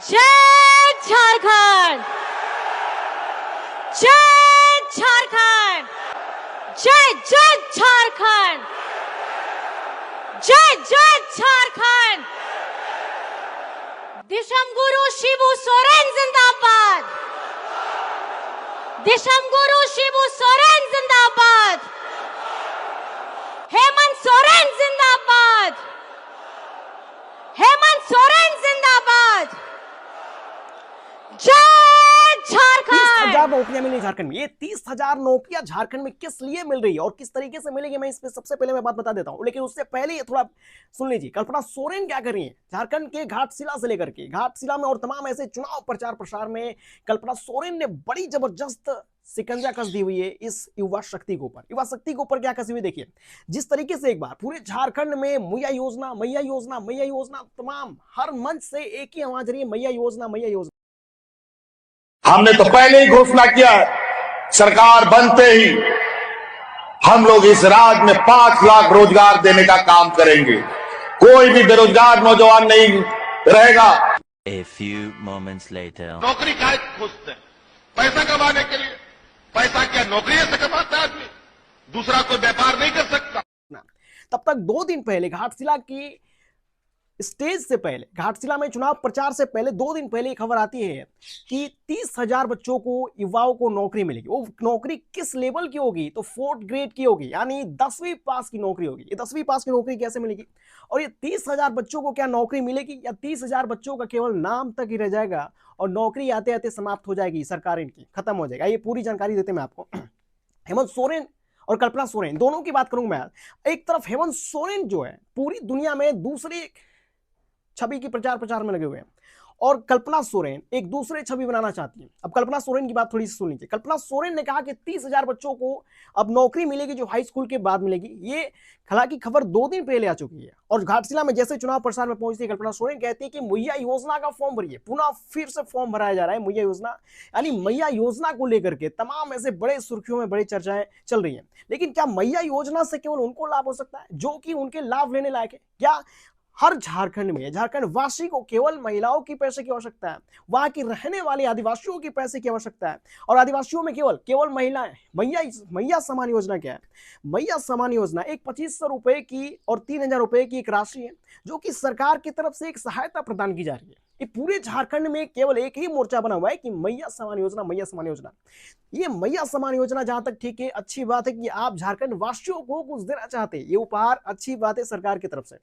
जय झारखंड, जय झारखंड, जय जय झारखंड, जय जय झारखंड। दिशम गुरु शिबू सोरेन जिंदाबाद, दिशम गुरु शिबू सोरेन जिंदाबाद, हेमंत सोरेन जिंदाबाद, हेमंत सोरेन जिंदाबाद, जय झारखंड। 30,000 नौकरियां मिली झारखंड में। ये 30,000 नौकरियां झारखंड में किस लिए मिल रही है और किस तरीके से मिलेगी, मैं इस पे सबसे पहले मैं बात बता देता हूं, लेकिन उससे पहले ये थोड़ा सुन लीजिए। कल्पना सोरेन क्या कर रही है झारखंड के घाटशिला से लेकर के, घाटशिला में और तमाम ऐसे चुनाव प्रचार प्रसार में कल्पना सोरेन ने बड़ी जबरदस्त सिकंजा कस दी हुई है इस युवा शक्ति के ऊपर। युवा शक्ति के ऊपर क्या कसी हुई देखिए, जिस तरीके से एक बार पूरे झारखंड में मैया योजना, मैया योजना, मैया योजना, तमाम हर मंच से एक ही आवाज रही है, मैया योजना, मैया योजना। हमने तो पहले ही घोषणा किया है, सरकार बनते ही हम लोग इस राज्य में 5 लाख रोजगार देने का काम करेंगे। कोई भी बेरोजगार नौजवान नहीं रहेगा। A few moments later. नौकरी काहे खोजते हैं? पैसा कमाने के लिए। पैसा क्या नौकरी से कमाता है आदमी? दूसरा कोई व्यापार नहीं कर सकता। तब तक 2 दिन पहले घाटशिला की स्टेज से पहले, घाटशिला में चुनाव प्रचार से पहले 2 दिन पहले खबर आती है कि 30,000 बच्चों को, युवाओं को नौकरी मिलेगी। वो नौकरी किस लेवल की होगी? तो 4th ग्रेड की होगी, यानी 10वीं पास की नौकरी होगी। ये 10वीं पास की नौकरी कैसे मिलेगी? और ये 30,000 बच्चों को क्या नौकरी मिलेगी, या 30,000 बच्चों का केवल नाम तक ही रह जाएगा और नौकरी आते आते समाप्त हो जाएगी, सरकार इनकी खत्म हो जाएगा? ये पूरी जानकारी देते मैं आपको। हेमंत सोरेन और कल्पना सोरेन दोनों की बात करूंगा मैं। एक तरफ हेमंत सोरेन जो है पूरी दुनिया में दूसरी छवि की प्रचार में लगे हुए हैं, और कल्पना सोरेन एक दूसरे छवि बनाना चाहती है। अब कल्पना सोरेन की बात थोड़ी सी सुन लीजिए। कल्पना सोरेन ने कहा कि 30,000 बच्चों को अब नौकरी मिलेगी जो हाई स्कूल के बाद मिलेगी। ये हालांकि खबर 2 दिन पहले आ चुकी है, और घाटशिला में जैसे चुनाव प्रसार में पहुंचती है कल्पना सोरेन कहती है कि मैया योजना का फॉर्म भरिए। पुनः फिर से फॉर्म भराया जा रहा है मैया योजना, यानी मैया योजना को लेकर के तमाम ऐसे बड़े सुर्खियों में बड़ी चर्चाएं चल रही है। लेकिन क्या मैया योजना से केवल उनको लाभ हो सकता है जो कि उनके लाभ लेने लायक है? क्या हर झारखंड में, झारखंड वासी को केवल महिलाओं की पैसे की आवश्यकता है? वहां की रहने वाले आदिवासियों की पैसे की आवश्यकता है? और आदिवासियों में केवल महिलाएं? मैया समान योजना क्या है? मैया समान योजना एक 2,500 रुपए की और 3,000 रुपए की एक राशि है जो कि सरकार की तरफ से एक सहायता प्रदान की जा रही है। ये पूरे झारखंड में केवल एक ही मोर्चा बना हुआ है कि मैया समान योजना, मैया समान योजना। ये मैया समान योजना जहां तक ठीक है, अच्छी बात है कि आप झारखंड वासियों को कुछ देना चाहते हैं, ये उपहार अच्छी बात है सरकार की तरफ से।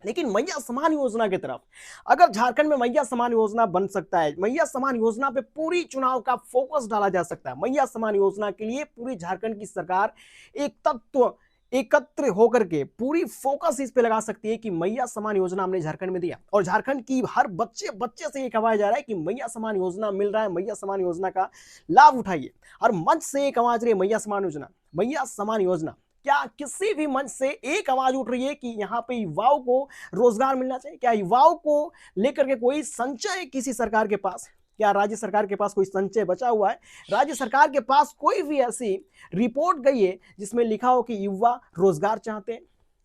लेकिन मैया समान योजना की तरफ, अगर झारखंड में मैया समान योजना बन सकता है, मैया समान योजना पे पूरी चुनाव का फोकस डाला जा सकता है, मैया समान योजना के लिए पूरी झारखंड की सरकार एक तत्व एकत्र होकर के पूरी फोकस इस पे लगा सकती है कि मैया समान योजना हमने झारखंड में दिया, और झारखंड की हर बच्चे से ये कहा जा रहा है कि मैया समान योजना मिल रहा है, मैया समान योजना का लाभ उठाइए। हर मंच से एक आवाज रही है मैया समान योजना, मैया समान योजना। क्या किसी भी मंच से एक आवाज उठ रही है कि यहाँ पे युवाओं को रोजगार मिलना चाहिए? क्या युवाओं को लेकर के कोई संचय किसी सरकार के पास, क्या राज्य सरकार के पास कोई संचय बचा हुआ है? राज्य सरकार के पास कोई भी ऐसी रिपोर्ट गई है जिसमें लिखा हो कि युवा रोजगार चाहते हैं?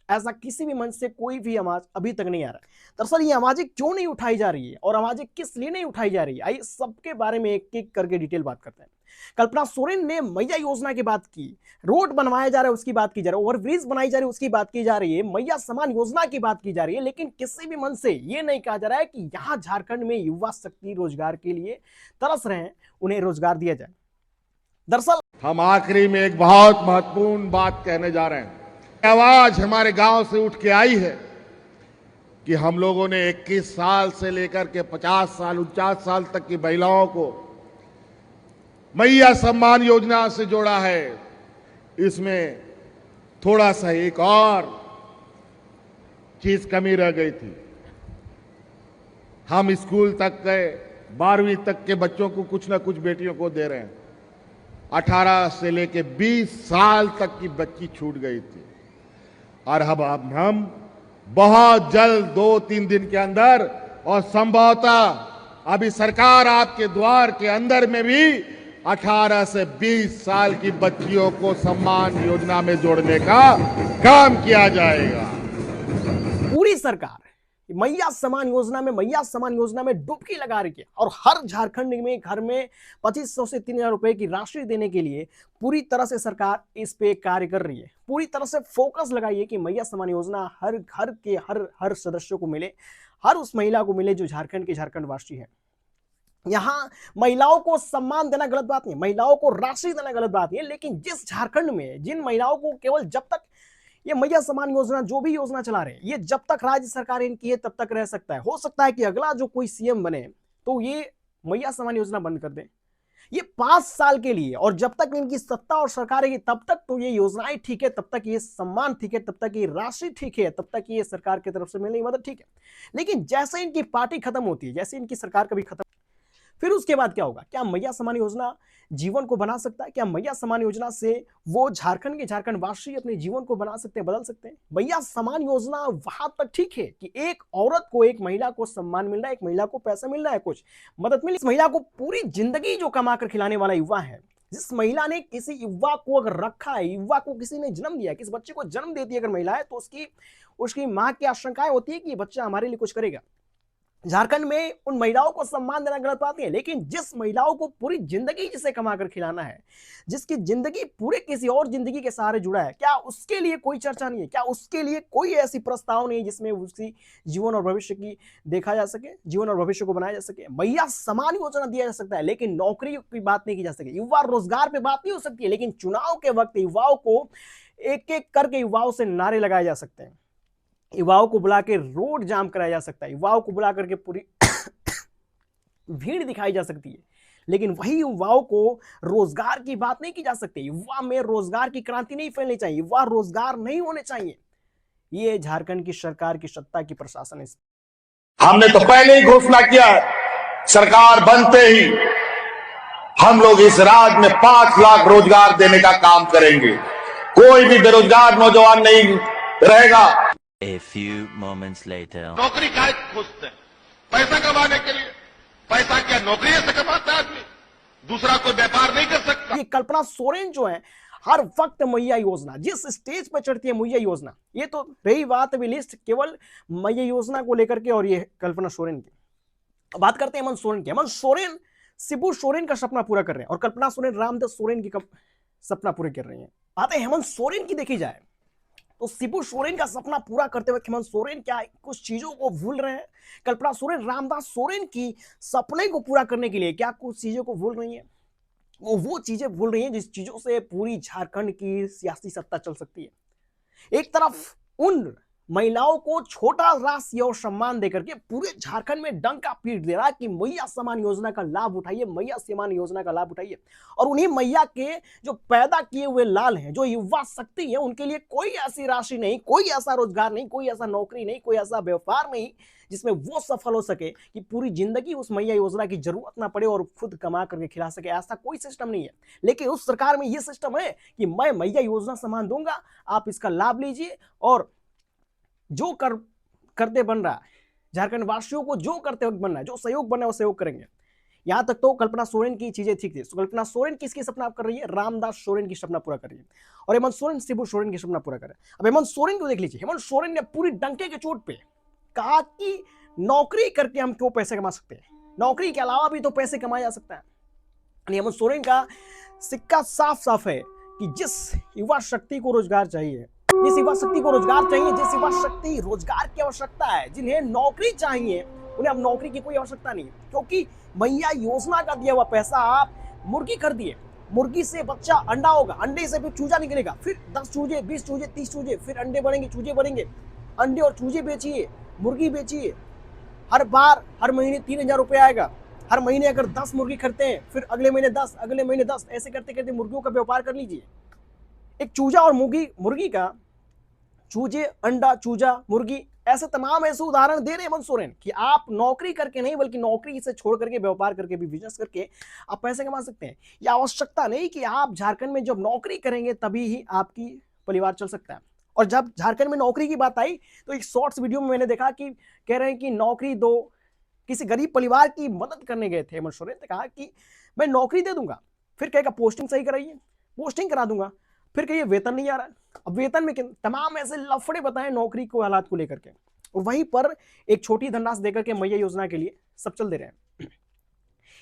ऐसा किसी भी मंच से कोई भी आवाज अभी तक नहीं आ रहा है। दरअसल ये आवाजें क्यों नहीं उठाई जा रही है और आवाजें किस लिए नहीं उठाई जा रही है, आइए सबके बारे में एक एक करके डिटेल बात करते हैं। कल्पना सोरेन ने मैया योजना की बात की, रोड बनवाया जा रहा है उसकी बात की जा रही है, ओवरब्रिज बनाई जा रही है उसकी बात की जा रही है, मैया समान योजना की बात की जा रही है, लेकिन किसी भी मन से यह नहीं कहा जा रहा है कि यहां झारखंड में युवा शक्ति रोजगार के लिए तरस रहे हैं, उन्हें रोजगार दिया जाए। दरअसल हम आखिरी में एक बहुत महत्वपूर्ण बात कहने जा रहे हैं। आवाज हमारे गांव से उठ के आई है कि हम लोगों ने 21 साल से लेकर के 50 साल 49 साल तक की महिलाओं को मैया सम्मान योजना से जोड़ा है। इसमें थोड़ा सा एक और चीज कमी रह गई थी। हम स्कूल तक के 12वीं तक के बच्चों को कुछ ना कुछ बेटियों को दे रहे हैं। 18 से लेके 20 साल तक की बच्ची छूट गई थी, और अब हम बहुत जल्द 2-3 दिन के अंदर, और संभवतः अभी सरकार आपके द्वार के अंदर में भी 18 से 20 साल की बच्चियों को सम्मान योजना में जोड़ने का काम किया जाएगा। पूरी सरकार मैया समान योजना में डुबकी लगा रही है और हर झारखंड में घर में 2500 से 3000 रुपए की राशि देने के लिए पूरी तरह से सरकार इस पे कार्य कर रही है। पूरी तरह से फोकस लगाई है कि मैया समान योजना हर घर के हर सदस्य को मिले, हर उस महिला को मिले जो झारखंड वासी है। यहाँ महिलाओं को सम्मान देना गलत बात नहीं, महिलाओं को राशि देना गलत बात नहीं है, लेकिन जिस झारखंड में जिन महिलाओं को केवल जब तक ये मैया समान योजना जो भी योजना चला रहे हैं ये जब तक राज्य सरकार इनकी है तब तक रह सकता है। हो सकता है कि अगला जो कोई सीएम बने तो ये मैया समान योजना बंद कर दे, ये 5 साल के लिए, और जब तक इनकी सत्ता और सरकार है तब तक तो ये योजनाएं ठीक है, तब तक ये सम्मान ठीक है, तब तक ये राशि ठीक है, तब तक ये सरकार की तरफ से मिलने की मदद ठीक है। लेकिन जैसे इनकी पार्टी खत्म होती है, जैसे इनकी सरकार कभी खत्म, फिर उसके बाद क्या होगा? क्या मैया समान योजना जीवन को बना सकता है? क्या मैया समान योजना से वो झारखंड वासी अपने जीवन को बना सकते हैं, बदल सकते हैं? मैया समान योजना वहां तक ठीक है कि एक औरत को, एक महिला को सम्मान मिल रहा है, एक महिला को पैसा मिल रहा है, कुछ मदद मिली। इस महिला को पूरी जिंदगी जो कमा कर खिलाने वाला युवा है, जिस महिला ने किसी युवा को अगर रखा है, युवा को किसी ने जन्म दिया है, किस बच्चे को जन्म देती है अगर महिला है, तो उसकी मां की आशंकाएं होती है कि ये बच्चा हमारे लिए कुछ करेगा। झारखंड में उन महिलाओं को सम्मान देना गलत बात नहीं है, लेकिन जिस महिलाओं को पूरी जिंदगी जिसे कमाकर खिलाना है, जिसकी जिंदगी पूरे किसी और जिंदगी के सहारे जुड़ा है, क्या उसके लिए कोई चर्चा नहीं है? क्या उसके लिए कोई ऐसी प्रस्ताव नहीं है जिसमें उसकी जीवन और भविष्य की देखा जा सके, जीवन और भविष्य को बनाया जा सके? मैया समान योजना दिया जा सकता है, लेकिन नौकरी की बात नहीं की जा सके। युवा रोजगार पे बात नहीं हो सकती है, लेकिन चुनाव के वक्त युवाओं को एक एक करके युवाओं से नारे लगाए जा सकते हैं, युवाओं को बुला के रोड जाम कराया जा सकता है, युवाओं को बुला करके पूरी भीड़ दिखाई जा सकती है, लेकिन वही युवाओं को रोजगार की बात नहीं की जा सकती। युवा में रोजगार की क्रांति नहीं फैलनी चाहिए, युवा रोजगार नहीं होने चाहिए। ये झारखंड की सरकार की सत्ता की प्रशासन है। हमने तो पहले ही घोषणा किया है, सरकार बनते ही हम लोग इस राज्य में 5 लाख रोजगार देने का काम करेंगे। कोई भी बेरोजगार नौजवान नहीं रहेगा। A few moments later. नौकरी काहे खोजते हैं? पैसा कमाने के लिए। पैसा क्या नौकरी से कमाता है आदमी? दूसरा कोई व्यापार नहीं कर सकता। ये कल्पना सोरेन जो है हर वक्त मैया योजना, जिस स्टेज पर चढ़ती है मैया योजना, ये तो रही बात अभी लिस्ट केवल मैया योजना को लेकर के और ये कल्पना सोरेन की। बात करते हैं हेमंत सोरेन की। हेमंत सोरेन शिबू सोरेन का सपना पूरा कर रहे हैं और कल्पना सोरेन रामदास सोरेन की सपना पूरे कर रही है। बात है हेमंत सोरेन की देखी जाए तो शिबू सोरेन का सपना पूरा करते वक्त हेमंत सोरेन क्या कुछ चीजों को भूल रहे हैं? कल्पना सोरेन रामदास सोरेन की सपने को पूरा करने के लिए क्या कुछ चीजों को भूल रही है? वो चीजें भूल रही हैं जिस चीजों से पूरी झारखंड की सियासी सत्ता चल सकती है। एक तरफ उन महिलाओं को छोटा राशि और सम्मान देकर के पूरे झारखंड में डंका पीट दे रहा है कि मैया समान योजना का लाभ उठाइए, मैया समान योजना का लाभ उठाइए। और उन्हीं मैया के जो पैदा किए हुए लाल हैं, जो युवा शक्ति है, उनके लिए कोई ऐसी राशि नहीं, कोई ऐसा रोजगार नहीं, कोई ऐसा नौकरी नहीं, कोई ऐसा व्यापार नहीं जिसमें वो सफल हो सके कि पूरी जिंदगी उस मैया योजना की जरूरत ना पड़े और खुद कमा करके खिला सके। ऐसा कोई सिस्टम नहीं है। लेकिन उस सरकार में यह सिस्टम है कि मैं मैया योजना सम्मान दूंगा, आप इसका लाभ लीजिए और जो करते बन रहा है, झारखंड वासियों को जो करते वक्त बन रहा है, जो सहयोग बन रहा है वो सहयोग करेंगे। यहां तक तो कल्पना सोरेन की चीजें ठीक थी। कल्पना सोरेन किसकी सपना कर रही है? रामदास सोरेन की सपना पूरा कर रही है और हेमंत सोरेन शिबू सोरेन की सपना पूरा कर रहे हैं। अब हेमंत सोरेन को देख लीजिए। हेमंत सोरेन ने पूरी डंके के चोट पे कहा कि नौकरी करके हम क्यों पैसे कमा सकते हैं, नौकरी के अलावा भी तो पैसे कमाया जा सकता है। हेमंत सोरेन का सिक्का साफ साफ है कि जिस युवा शक्ति को रोजगार चाहिए, जिस युवा शक्ति को रोजगार चाहिए, जिस युवा शक्ति रोजगार की आवश्यकता है, जिन्हें नौकरी चाहिए, उन्हें अब नौकरी की कोई आवश्यकता नहीं, क्योंकि मैया योजना का दिया हुआ पैसा आप मुर्गी कर दिए। मुर्गी से बच्चा अंडा होगा, अंडे से फिर चूजा निकलेगा, फिर 10 चूजे, 20 चूजे, 30 चूजे, फिर अंडे बढ़ेंगे, चूजे बढ़ेंगे। अंडे और चूजे बेचिए, मुर्गी बेचिए, हर बार हर महीने 3000 रुपये आएगा। हर महीने अगर 10 मुर्गी खरीदते हैं, फिर अगले महीने 10, अगले महीने 10, ऐसे करते करते मुर्गियों का व्यापार कर लीजिए। एक चूजा और मुर्गी का, चूजे, अंडा, चूजा, मुर्गी, ऐसे तमाम ऐसे उदाहरण दे रहे हैं हेमंत सोरेन कि आप नौकरी करके नहीं बल्कि नौकरी से छोड़ करके व्यापार करके भी, बिजनेस करके आप पैसे कमा सकते हैं। यह आवश्यकता नहीं कि आप झारखंड में जब नौकरी करेंगे तभी ही आपकी परिवार चल सकता है। और जब झारखंड में नौकरी की बात आई तो एक शॉर्ट्स वीडियो में मैंने देखा कि कह रहे हैं कि नौकरी दो, किसी गरीब परिवार की मदद करने गए थे हेमंत सोरेन ने कहा कि मैं नौकरी दे दूंगा, फिर कहेगा पोस्टिंग सही कराइए, पोस्टिंग करा दूंगा, फिर कहिए वेतन नहीं आ रहा। अब वेतन में तमाम ऐसे लफड़े बताएं नौकरी को हालात को लेकर के। और वहीं पर एक छोटी धनराशि देकर के मैया योजना के लिए सब चल दे रहे हैं।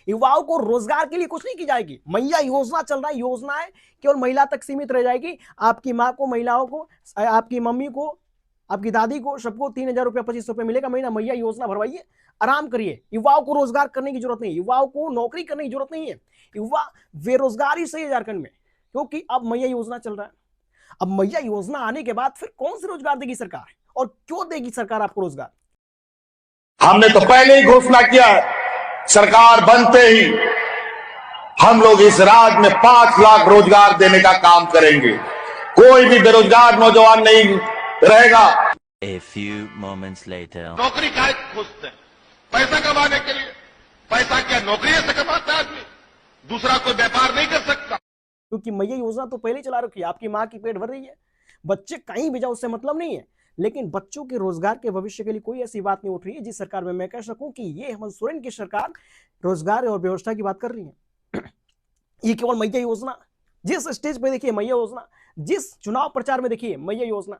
युवाओं को रोजगार के लिए कुछ नहीं की जाएगी। मैया योजना चल रहा है, योजनाएं केवल महिला तक सीमित रह जाएगी। आपकी माँ को, महिलाओं को, आपकी मम्मी को, आपकी दादी को, सबको 3,000 रुपया 2500 रुपये मिलेगा महीना। मैया योजना भरवाइए, आराम करिए। युवाओं को रोजगार करने की जरूरत नहीं है, युवाओं को नौकरी करने की जरूरत नहीं है। युवा बेरोजगारी से है झारखंड में, क्योंकि अब मैया योजना चल रहा है। अब मैया योजना आने के बाद फिर कौन से रोजगार देगी सरकार, और क्यों देगी सरकार आपको रोजगार? हमने तो पहले ही घोषणा किया है, सरकार बनते ही हम लोग इस राज्य में 5 लाख रोजगार देने का काम करेंगे। कोई भी बेरोजगार नौजवान नहीं रहेगा। A few moments later. नौकरी काहे खोजते हैं? पैसा कमाने के लिए। पैसा क्या नौकरी से कमाता है आदमी? दूसरा कोई व्यापार नहीं कर सकता। क्योंकि मैया योजना तो पहले चला रखी है, आपकी माँ की पेट भर रही है, बच्चे कहीं भी जाओ उससे मतलब नहीं है। लेकिन बच्चों के रोजगार के भविष्य के लिए कोई ऐसी बात नहीं उठ रही है जिस सरकार में मैं कह सकूं कि ये हेमंत सोरेन की सरकार रोजगार और व्यवस्था की बात कर रही है। ये केवल मैया योजना, जिस स्टेज पे देखिए मैया योजना, जिस चुनाव प्रचार में देखिए मैया योजना।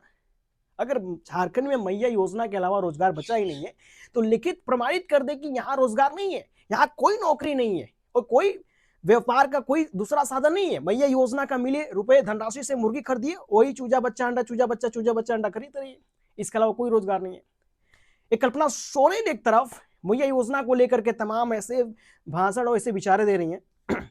अगर झारखंड में मैया योजना के अलावा रोजगार बचा ही नहीं है तो लिखित प्रमाणित कर दे कि यहाँ रोजगार नहीं है, यहाँ कोई नौकरी नहीं है और कोई व्यापार का कोई दूसरा साधन नहीं है। मैया योजना का मिले रुपए धनराशि से मुर्गी खरीदिए, वही चूजा बच्चा अंडा, चूजा बच्चा अंडा खरीद रही है। इसके अलावा कोई रोजगार नहीं है। एक कल्पना सोरेन एक तरफ मैया योजना को लेकर के तमाम ऐसे भाषण और ऐसे विचारे दे रही हैं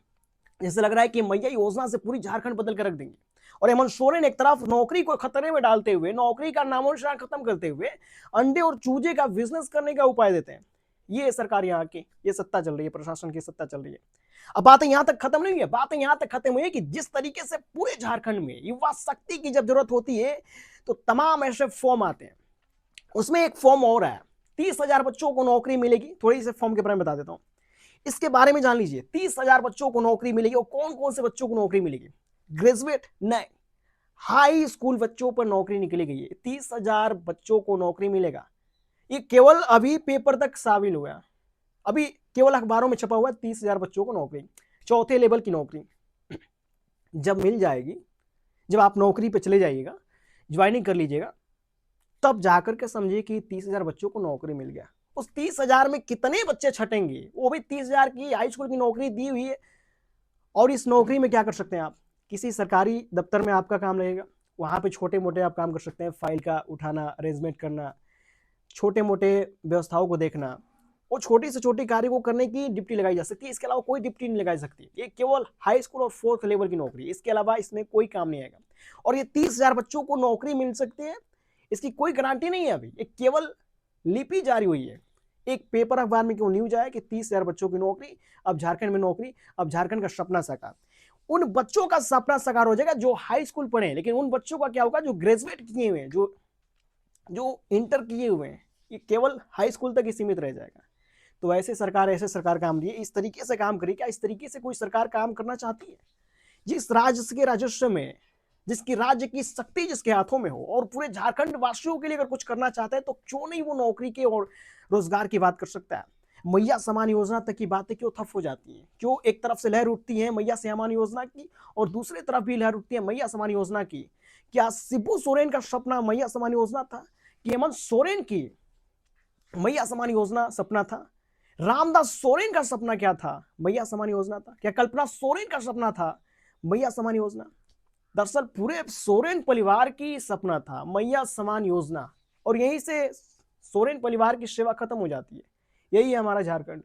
जैसे लग रहा है कि मैया योजना से पूरी झारखंड बदल कर रख देंगे। और हेमंत सोरेन एक तरफ नौकरी को खतरे में डालते हुए, नौकरी का नामोनिशान खत्म करते हुए अंडे और चूजे का बिजनेस करने का उपाय देते हैं। ये सरकार यहाँ की, ये सत्ता चल रही है, प्रशासन की सत्ता चल रही है। अब बातें यहां तक खत्म नहीं हुई है, बातें यहां तक खत्म हुई है कि जिस तरीके से पूरे झारखंड में युवा शक्ति की जब जरूरत होती है तो तमाम ऐसे फॉर्म आते हैं। उसमें एक फॉर्म और है, 30,000 बच्चों को नौकरी मिलेगी। थोड़ी से फॉर्म के बारे में बता देता हूं, इसके बारे में जान लीजिए। 30,000 बच्चों को नौकरी मिलेगी। और कौन कौन से बच्चों को नौकरी मिलेगी? ग्रेजुएट नहीं, हाई स्कूल बच्चों पर नौकरी निकली गई है। 30,000 बच्चों को नौकरी मिलेगा। ये केवल अभी पेपर तक शामिल हुआ, अभी केवल अखबारों में छपा हुआ है। 30,000 बच्चों को नौकरी, 4थे लेवल की नौकरी जब मिल जाएगी, जब आप नौकरी पे चले जाइएगा, ज्वाइनिंग कर लीजिएगा, तब जाकर के समझिए कि 30,000 बच्चों को नौकरी मिल गया। उस 30,000 में कितने बच्चे छटेंगे? वो भी 30,000 की हाई स्कूल की नौकरी दी हुई है। और इस नौकरी में क्या कर सकते हैं आप? किसी सरकारी दफ्तर में आपका काम रहेगा, वहां पे छोटे मोटे आप काम कर सकते हैं, फाइल का उठाना, अरेंजमेंट करना, छोटे मोटे व्यवस्थाओं को देखना, और छोटी से छोटी कार्य को करने की ड्यूटी लगाई जा सकती है। इसके अलावा कोई ड्यूटी नहीं लगाई सकती। ये केवल हाई स्कूल और 4th लेवल की नौकरी, इसके अलावा इसमें कोई काम नहीं आएगा। और ये 30,000 बच्चों को नौकरी मिल सकती है, इसकी कोई गारंटी नहीं है। अभी ये केवल लिपि जारी हुई है, एक पेपर अखबार में क्यों न्यूज आया कि 30,000 बच्चों की नौकरी, अब झारखंड में नौकरी, अब झारखंड का सपना साकार। उन बच्चों का सपना साकार हो जाएगा जो हाई स्कूल पढ़े हैं। लेकिन उन बच्चों का क्या होगा जो ग्रेजुएट किए हुए हैं, जो इंटर किए हुए हैं? ये केवल हाई स्कूल तक ही सीमित रह जाएगा। तो ऐसे सरकार काम रही है, इस तरीके से काम करिए। क्या इस तरीके से कोई सरकार काम करना चाहती है? जिस राज्य के राजस्व में, जिसकी राज्य की शक्ति जिसके हाथों में हो, और पूरे झारखंड वासियों के लिए अगर कुछ करना चाहता है तो क्यों नहीं वो नौकरी के और रोजगार की बात कर सकता है? मैया समान योजना तक की बातें क्यों ठप हो जाती हैं? क्यों एक तरफ से लहर उठती है मैया समान योजना की और दूसरी तरफ भी लहर उठती है मैया समान योजना की? क्या शिबू सोरेन का सपना मैया समान योजना था कि हेमंत सोरेन की मैया समान योजना सपना था? रामदास सोरेन का सपना क्या था? मैया समान योजना था। क्या कल्पना सोरेन का सपना था मैया समान योजना? दरअसल पूरे सोरेन परिवार की सपना था मैया समान योजना, और यहीं से सोरेन परिवार की सेवा खत्म हो जाती है। यही है हमारा झारखंड।